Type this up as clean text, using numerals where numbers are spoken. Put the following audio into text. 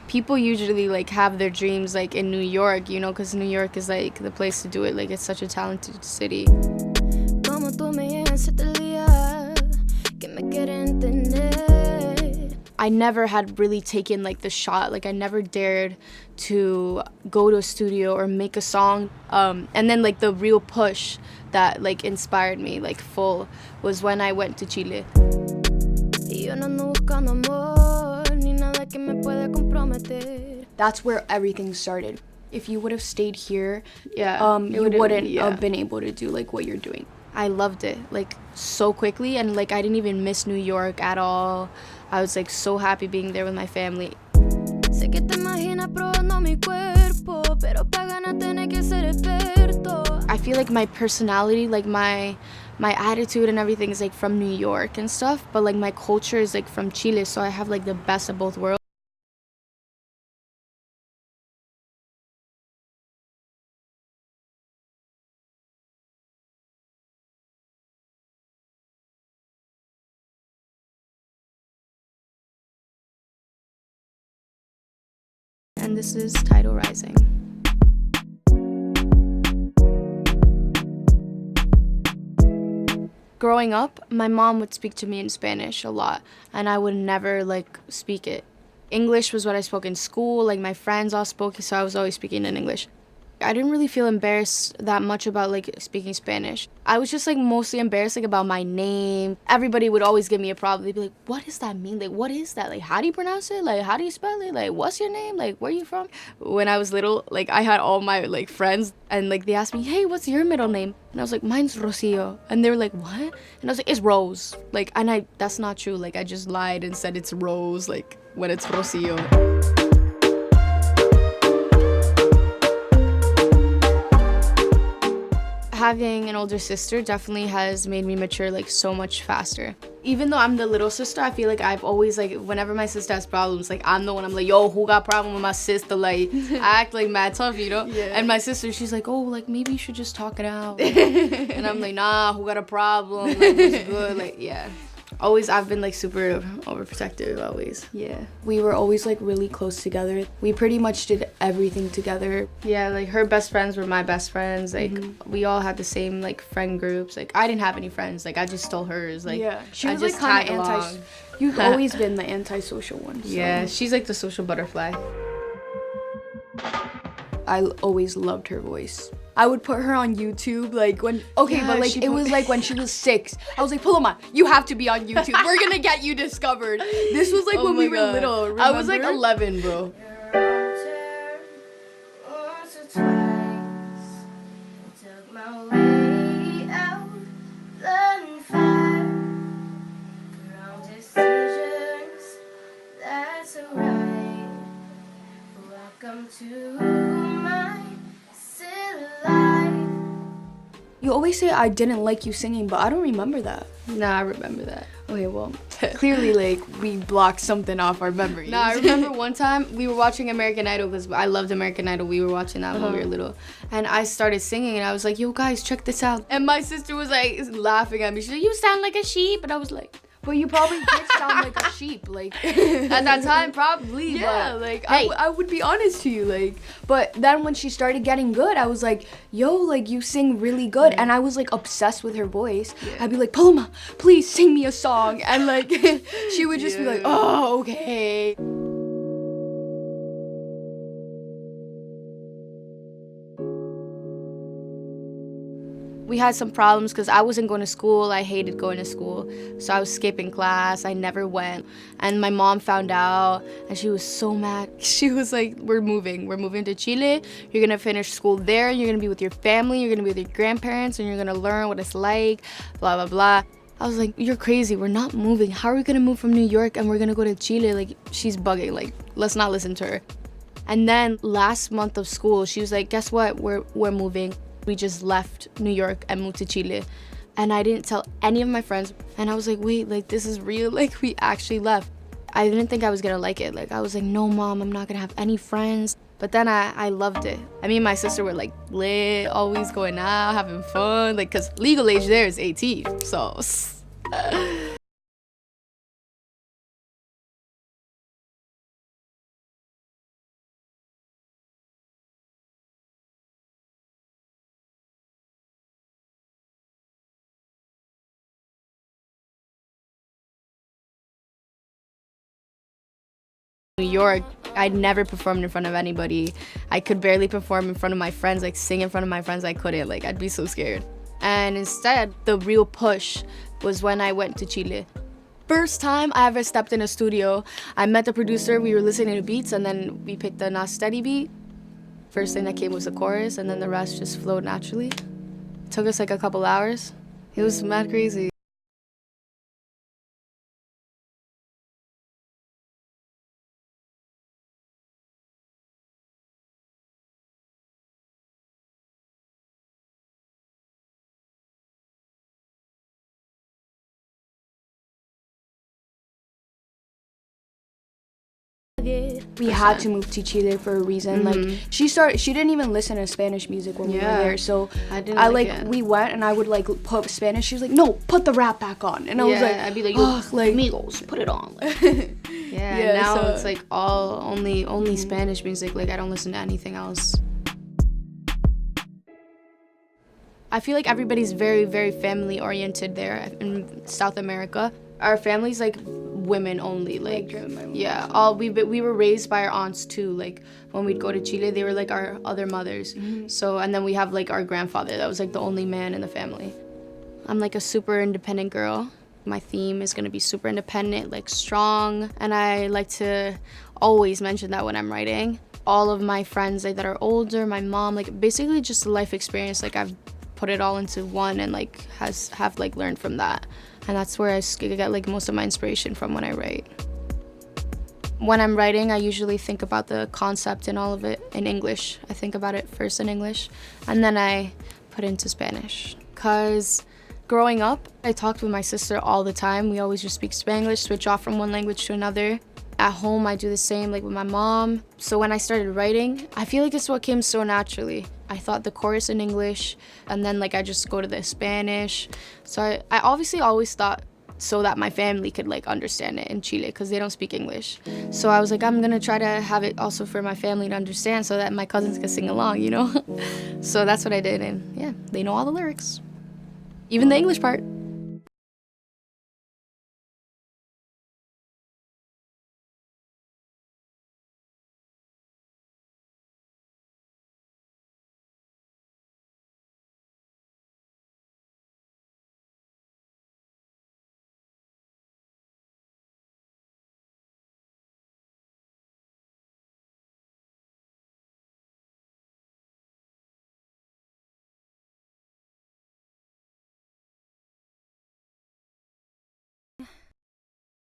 People usually like have their dreams like in New York, you know, because New York is like the place to do it. Like, it's such a talented city. I never had really taken like the shot. Like, I never dared to go to a studio or make a song. And then like the real push that like inspired me like full was when I went to Chile. That's where everything started. If you would have stayed here, you wouldn't have been able to do like what you're doing. I loved it like so quickly, and like I didn't even miss New York at all. I was like so happy being there with my family. I feel like my personality, like my attitude and everything is like from New York and stuff, but like my culture is like from Chile, so I have like the best of both worlds. And this is Tidal Rising. Growing up, my mom would speak to me in Spanish a lot, and I would never like speak it. English was what I spoke in school, like my friends all spoke, so I was always speaking in English. I didn't really feel embarrassed that much about like speaking Spanish. I was just like mostly embarrassed like about my name. Everybody would always give me a problem. They'd be like, what does that mean? Like, what is that? Like, how do you pronounce it? Like, how do you spell it? Like, what's your name? Like, where are you from? When I was little, like I had all my like friends, and like they asked me, hey, what's your middle name? And I was like, mine's Rocio. And they were like, what? And I was like, it's Rose. Like, and that's not true. Like, I just lied and said it's Rose, like when it's Rocio. Having an older sister definitely has made me mature like so much faster. Even though I'm the little sister, I feel like I've always like, whenever my sister has problems, like I'm the one, I'm like, yo, who got problem with my sister? Like, I act like mad tough, you know? Yeah. And my sister, she's like, oh, like maybe you should just talk it out. And I'm like, nah, who got a problem? Like, what's good? Like, yeah. Always, I've been like super overprotective, always. Yeah. We were always like really close together. We pretty much did everything together. Yeah, like her best friends were my best friends. Like we all had the same like friend groups. Like I didn't have any friends. Like I just stole hers. Like yeah, she was like kind of anti. You've always been the antisocial one. So. Yeah, she's like the social butterfly. I always loved her voice. I would put her on YouTube, like when, okay, yeah, but like it was like when she was 6. I was like, Paloma, you have to be on YouTube. We're gonna get you discovered. This was like when we were little, remember? I was like 11, bro. Welcome to my You always say I didn't like you singing, but I don't remember that. Nah, I remember that. Okay, well, clearly, like, we blocked something off our memories. Nah, I remember one time we were watching American Idol, because I loved American Idol. We were watching that when we were little. And I started singing, and I was like, yo, guys, check this out. And my sister was, like, laughing at me. She's like, you sound like a sheep. And I was like... But you probably did sound like a sheep, like, at that time, probably. Yeah, but, like, hey. I would be honest to you, like, but then when she started getting good, I was like, yo, like, you sing really good, and I was, like, obsessed with her voice. Yeah. I'd be like, Paloma, please sing me a song, and, like, she would just be like, oh, okay. We had some problems because I wasn't going to school. I hated going to school. So I was skipping class. I never went. And my mom found out and she was so mad. She was like, we're moving. We're moving to Chile. You're going to finish school there. You're going to be with your family. You're going to be with your grandparents and you're going to learn what it's like, blah, blah, blah. I was like, you're crazy. We're not moving. How are we going to move from New York and we're going to go to Chile? Like, she's bugging. Like, let's not listen to her. And then last month of school, she was like, guess what? We're moving. We just left New York and moved to Chile. And I didn't tell any of my friends. And I was like, wait, like, this is real? Like, we actually left. I didn't think I was gonna like it. Like, I was like, no, Mom, I'm not gonna have any friends. But then I loved it. I mean, my sister were like lit, always going out, having fun. Like, cause legal age there is 18, so. New York, I'd never performed in front of anybody. I could barely perform in front of my friends, like sing in front of my friends. I couldn't, like I'd be so scared. And instead, the real push was when I went to Chile. First time I ever stepped in a studio, I met the producer, we were listening to beats, and then we picked a not steady beat. First thing that came was the chorus, and then the rest just flowed naturally. It took us like a couple hours. It was mad crazy. We had to move to Chile for a reason. Like she didn't even listen to Spanish music when we were there. So we went and I would like put Spanish. She was like, no, put the rap back on. And I was like, I'd be like, amigos, put it on. Now it's like only Spanish music. Like I don't listen to anything else. I feel like everybody's very, very family oriented there in South America. Our family's like women only, like we were raised by our aunts too. Like when we'd go to Chile, they were like our other mothers. So and then we have like our grandfather that was like the only man in the family. I'm like a super independent girl. My theme is gonna be super independent, like strong, and I like to always mention that when I'm writing. All of my friends like that are older, my mom, like basically just a life experience. Like I've put it all into one and like have like learned from that. And that's where I get like most of my inspiration from when I write. When I'm writing, I usually think about the concept and all of it in English. I think about it first in English, and then I put it into Spanish. Cause growing up, I talked with my sister all the time. We always just speak Spanglish, switch off from one language to another. At home, I do the same, like with my mom. So when I started writing, I feel like this is what came so naturally. I thought the chorus in English, and then like I just go to the Spanish. So I obviously always thought so that my family could like understand it in Chile, because they don't speak English. So I was like, I'm gonna try to have it also for my family to understand, so that my cousins can sing along, you know? So that's what I did, and yeah, they know all the lyrics, even the English part.